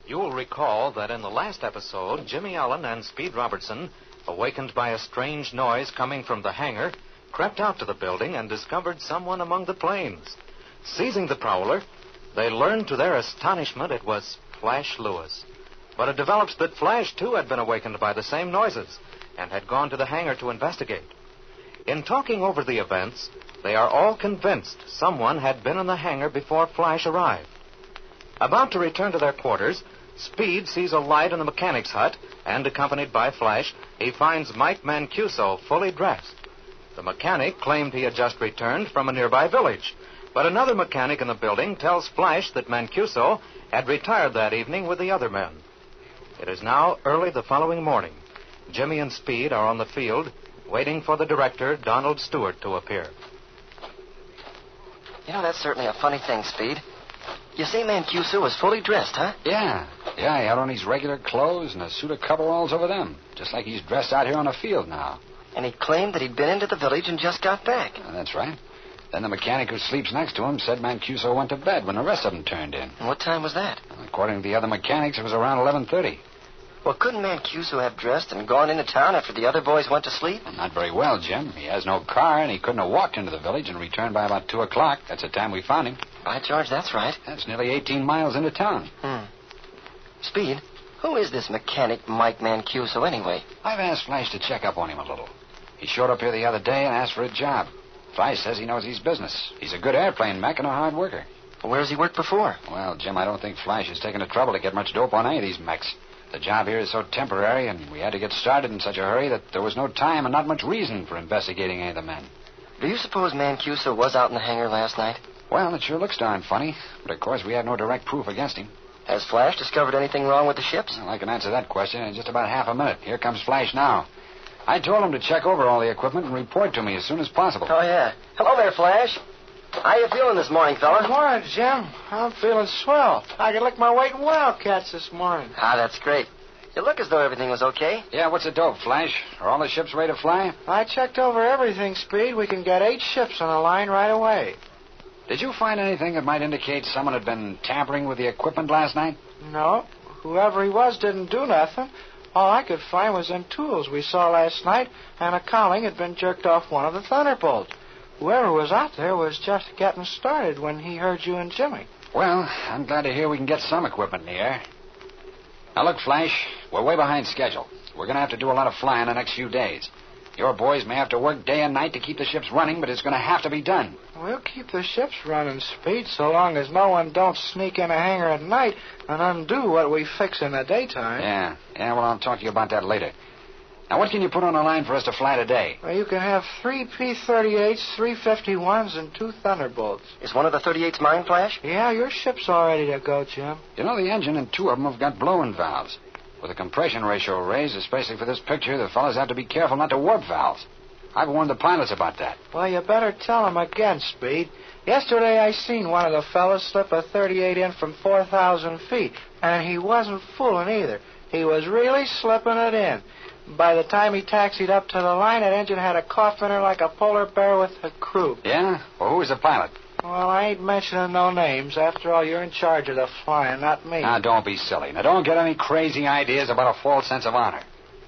You will recall that in the last episode, Jimmy Allen and Speed Robertson, awakened by a strange noise coming from the hangar, crept out to the building and discovered someone among the planes. Seizing the prowler, they learned to their astonishment it was Flash Lewis. But it develops that Flash, too, had been awakened by the same noises and had gone to the hangar to investigate. In talking over the events, they are all convinced someone had been in the hangar before Flash arrived. About to return to their quarters, Speed sees a light in the mechanic's hut, and accompanied by Flash, he finds Mike Mancuso fully dressed. The mechanic claimed he had just returned from a nearby village, but another mechanic in the building tells Flash that Mancuso had retired that evening with the other men. It is now early the following morning. Jimmy and Speed are on the field, waiting for the director, Donald Stewart, to appear. You know, that's certainly a funny thing, Speed. You say Mancuso was fully dressed, huh? Yeah, he had on his regular clothes and a suit of coveralls over them, just like he's dressed out here on the field now. And he claimed that he'd been into the village and just got back. That's right. Then the mechanic who sleeps next to him said Mancuso went to bed when the rest of them turned in. And what time was that? According to the other mechanics, it was around 11:30. Well, couldn't Mancuso have dressed and gone into town after the other boys went to sleep? Well, not very well, Jim. He has no car, and he couldn't have walked into the village and returned by about 2 o'clock. That's the time we found him. By George, that's right. That's nearly 18 miles into town. Speed, who is this mechanic Mike Mancuso anyway? I've asked Flash to check up on him a little. He showed up here the other day and asked for a job. Flash says he knows his business. He's a good airplane mech and a hard worker. Well, where has he worked before? Well, Jim, I don't think Flash has taken the trouble to get much dope on any of these mechs. The job here is so temporary, and we had to get started in such a hurry that there was no time and not much reason for investigating any of the men. Do you suppose Mancuso was out in the hangar last night? Well, it sure looks darn funny, but of course we have no direct proof against him. Has Flash discovered anything wrong with the ships? Well, I can answer that question in just about half a minute. Here comes Flash now. I told him to check over all the equipment and report to me as soon as possible. Oh, yeah. Hello there, Flash. How you feeling this morning, fella? Morning, Jim. I'm feeling swell. I could lick my weight in Wildcats this morning. Ah, that's great. You look as though everything was okay. Yeah, what's the dope, Flash? Are all the ships ready to fly? I checked over everything, Speed. We can get 8 ships on the line right away. Did you find anything that might indicate someone had been tampering with the equipment last night? No. Whoever he was didn't do nothing. All I could find was them tools we saw last night, and a cowling had been jerked off one of the Thunderbolts. Whoever was out there was just getting started when he heard you and Jimmy. Well, I'm glad to hear we can get some equipment in the air. Now, look, Flash, we're way behind schedule. We're going to have to do a lot of flying the next few days. Your boys may have to work day and night to keep the ships running, but it's going to have to be done. We'll keep the ships running, Speed, so long as no one don't sneak in a hangar at night and undo what we fix in the daytime. Yeah, well, I'll talk to you about that later. Now, what can you put on the line for us to fly today? Well, you can have 3 P-38s, 3 51s, and 2 Thunderbolts. Is one of the 38s mine, Flash? Yeah, your ship's all ready to go, Jim. You know, the engine and 2 of them have got blowing valves. With the compression ratio raised, especially for this picture, the fellas have to be careful not to warp valves. I've warned the pilots about that. Well, you better tell them again, Speed. Yesterday I seen one of the fellas slip a 38 in from 4,000 feet, and he wasn't fooling either. He was really slipping it in. By the time he taxied up to the line, that engine had a cough in her like a polar bear with a croup. Yeah? Well, who was the pilot? Well, I ain't mentioning no names. After all, you're in charge of the flying, not me. Now, don't be silly. Now, don't get any crazy ideas about a false sense of honor.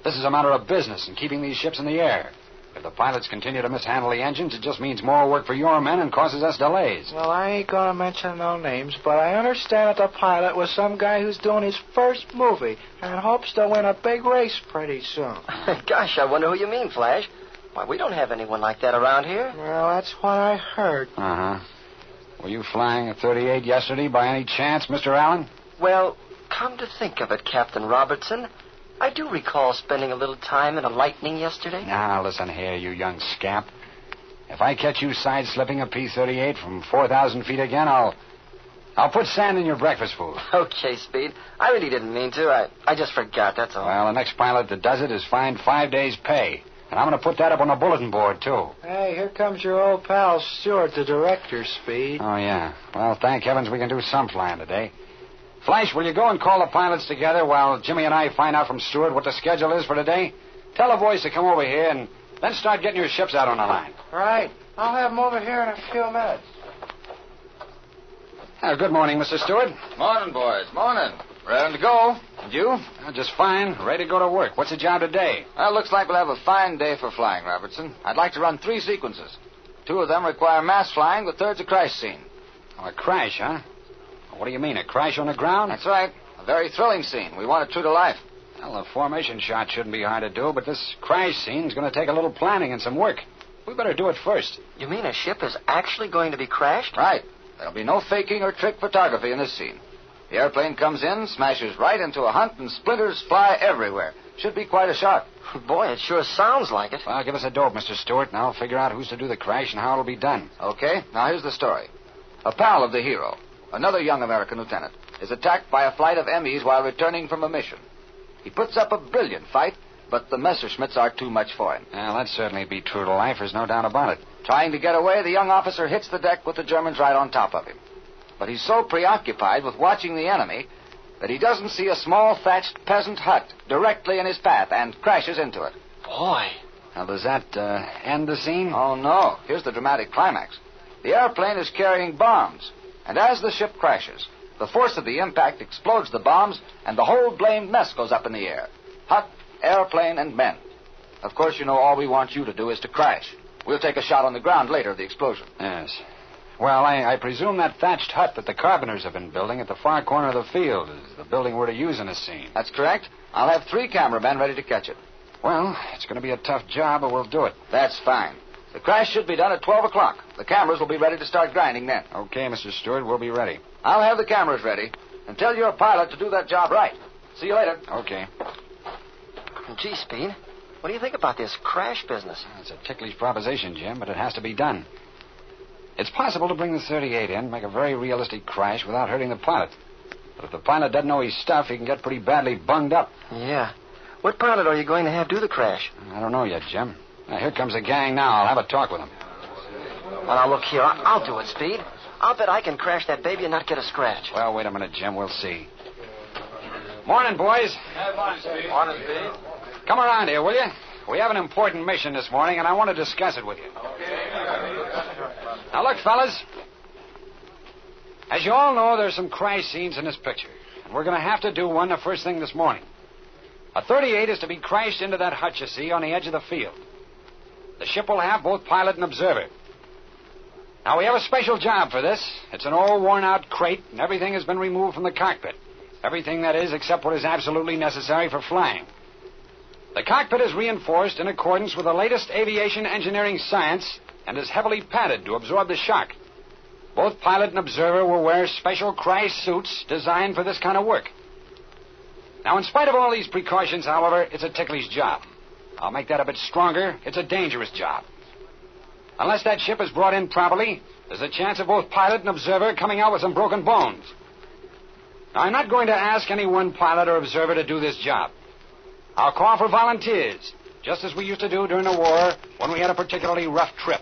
This is a matter of business and keeping these ships in the air. If the pilots continue to mishandle the engines, it just means more work for your men and causes us delays. Well, I ain't going to mention no names, but I understand that the pilot was some guy who's doing his first movie and hopes to win a big race pretty soon. Gosh, I wonder who you mean, Flash. Why, we don't have anyone like that around here. Well, that's what I heard. Uh-huh. Were you flying a 38 yesterday by any chance, Mr. Allen? Well, come to think of it, Captain Robertson, I do recall spending a little time in a Lightning yesterday. Now, listen here, you young scamp. If I catch you side-slipping a P-38 from 4,000 feet again, I'll put sand in your breakfast food. Okay, Speed. I really didn't mean to. I just forgot, that's all. Well, the next pilot that does it is fined 5 days' pay. And I'm going to put that up on the bulletin board, too. Hey, here comes your old pal Stewart, the director, Speed. Oh, yeah. Well, thank heavens we can do some flying today. Flash, will you go and call the pilots together while Jimmy and I find out from Stewart what the schedule is for today? Tell the boys to come over here and then start getting your ships out on the line. Right. I'll have them over here in a few minutes. Good morning, Mr. Stewart. Morning, boys. Morning. Ready to go. And you? Just fine. Ready to go to work. What's the job today? Well, looks like we'll have a fine day for flying, Robertson. I'd like to run 3 sequences. 2 of them require mass flying, the third's a crash scene. Oh, a crash, huh? What do you mean, a crash on the ground? That's right. A very thrilling scene. We want it true to life. Well, a formation shot shouldn't be hard to do, but this crash scene's going to take a little planning and some work. We better do it first. You mean a ship is actually going to be crashed? Right. There'll be no faking or trick photography in this scene. The airplane comes in, smashes right into a hunt, and splinters fly everywhere. Should be quite a shot. Boy, it sure sounds like it. Well, give us a dope, Mr. Stewart, and I'll figure out who's to do the crash and how it'll be done. Okay, now here's the story. A pal of the hero, another young American lieutenant, is attacked by a flight of MEs while returning from a mission. He puts up a brilliant fight, but the Messerschmitts are too much for him. Well, that'd certainly be true to life. There's no doubt about it. Trying to get away, the young officer hits the deck with the Germans right on top of him. But he's so preoccupied with watching the enemy that he doesn't see a small thatched peasant hut directly in his path and crashes into it. Boy. Now, does that end the scene? Oh, no. Here's the dramatic climax. The airplane is carrying bombs, and as the ship crashes, the force of the impact explodes the bombs, and the whole blamed mess goes up in the air. Hut, airplane, and men. Of course, you know, all we want you to do is to crash. We'll take a shot on the ground later of the explosion. Yes. Well, I presume that thatched hut that the carpenters have been building at the far corner of the field is the building we're to use in this scene. That's correct. I'll have 3 cameramen ready to catch it. Well, it's going to be a tough job, but we'll do it. That's fine. The crash should be done at 12 o'clock. The cameras will be ready to start grinding then. Okay, Mr. Stewart, we'll be ready. I'll have the cameras ready. And tell your pilot to do that job right. See you later. Okay. Gee, Speed, what do you think about this crash business? It's a ticklish proposition, Jim, but it has to be done. It's possible to bring the 38 in, make a very realistic crash without hurting the pilot. But if the pilot doesn't know his stuff, he can get pretty badly bunged up. Yeah. What pilot are you going to have do the crash? I don't know yet, Jim. Now, here comes the gang now. I'll have a talk with them. Well, now, look here. I'll do it, Speed. I'll bet I can crash that baby and not get a scratch. Well, wait a minute, Jim. We'll see. Morning, boys. Morning, Speed. Morning, Speed. Come around here, will you? We have an important mission this morning, and I want to discuss it with you. Now, look, fellas. As you all know, there's some crash scenes in this picture, and we're going to have to do one the first thing this morning. A 38 is to be crashed into that hut you see on the edge of the field. The ship will have both pilot and observer. Now, we have a special job for this. It's an old, worn-out crate, and everything has been removed from the cockpit. Everything, that is, except what is absolutely necessary for flying. The cockpit is reinforced in accordance with the latest aviation engineering science and is heavily padded to absorb the shock. Both pilot and observer will wear special crash suits designed for this kind of work. Now, in spite of all these precautions, however, it's a ticklish job. I'll make that a bit stronger. It's a dangerous job. Unless that ship is brought in properly, there's a chance of both pilot and observer coming out with some broken bones. Now, I'm not going to ask any one pilot or observer to do this job. I'll call for volunteers, just as we used to do during the war when we had a particularly rough trip.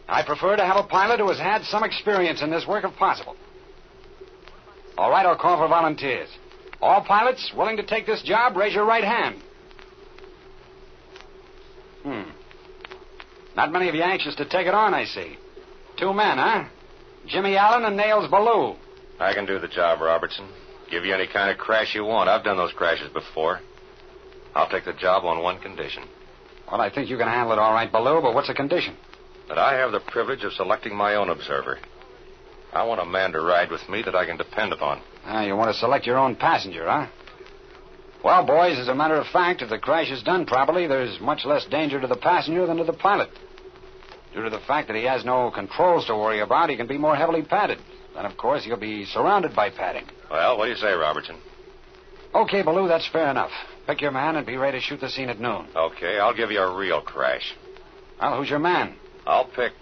I prefer to have a pilot who has had some experience in this work if possible. All right, I'll call for volunteers. All pilots willing to take this job, raise your right hand. Not many of you anxious to take it on, I see. 2 men, huh? Jimmy Allen and Nails Ballou. I can do the job, Robertson. Give you any kind of crash you want. I've done those crashes before. I'll take the job on one condition. Well, I think you can handle it all right, Ballou, but what's the condition? That I have the privilege of selecting my own observer. I want a man to ride with me that I can depend upon. You want to select your own passenger, huh? Well, boys, as a matter of fact, if the crash is done properly, there's much less danger to the passenger than to the pilot. Due to the fact that he has no controls to worry about, he can be more heavily padded. Then, of course, he'll be surrounded by padding. Well, what do you say, Robertson? Okay, Ballou, that's fair enough. Pick your man and be ready to shoot the scene at noon. Okay, I'll give you a real crash. Well, who's your man? I'll pick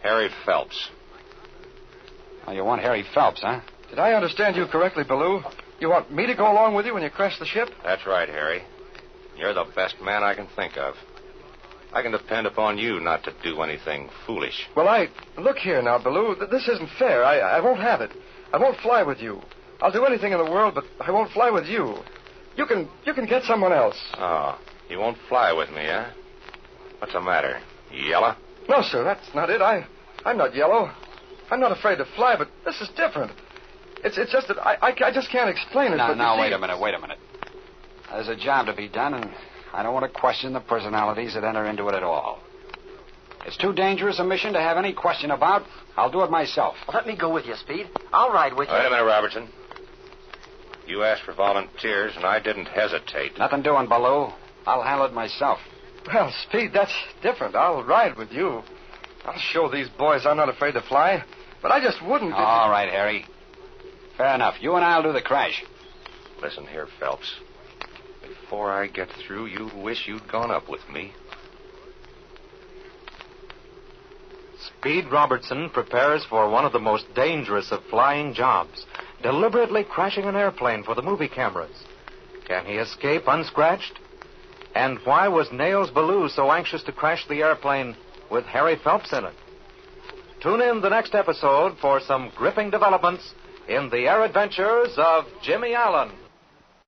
Harry Phelps. Oh, you want Harry Phelps, huh? Did I understand you correctly, Ballou? You want me to go along with you when you crash the ship? That's right, Harry. You're the best man I can think of. I can depend upon you not to do anything foolish. Well, Look here now, Ballou. This isn't fair. I won't have it. I won't fly with you. I'll do anything in the world, but I won't fly with you. You can get someone else. Oh, you won't fly with me, huh? What's the matter? You yellow? No, sir, that's not it. I'm not yellow. I'm not afraid to fly, but this is different. It's just that I just can't explain it. No, but no, you see- wait a minute. There's a job to be done, and I don't want to question the personalities that enter into it at all. It's too dangerous a mission to have any question about. I'll do it myself. Well, let me go with you, Speed. I'll ride with you. Wait a minute, Robertson. You asked for volunteers, and I didn't hesitate. Nothing doing, Baloo. I'll handle it myself. Well, Speed, that's different. I'll ride with you. I'll show these boys I'm not afraid to fly. But I just wouldn't. if- All right, Harry. Fair enough. You and I'll do the crash. Listen here, Phelps. Before I get through, you'll wish you'd gone up with me. Speed Robertson prepares for one of the most dangerous of flying jobs, deliberately crashing an airplane for the movie cameras. Can he escape unscratched? And why was Nails Baloo so anxious to crash the airplane with Harry Phelps in it? Tune in the next episode for some gripping developments in the air adventures of Jimmy Allen.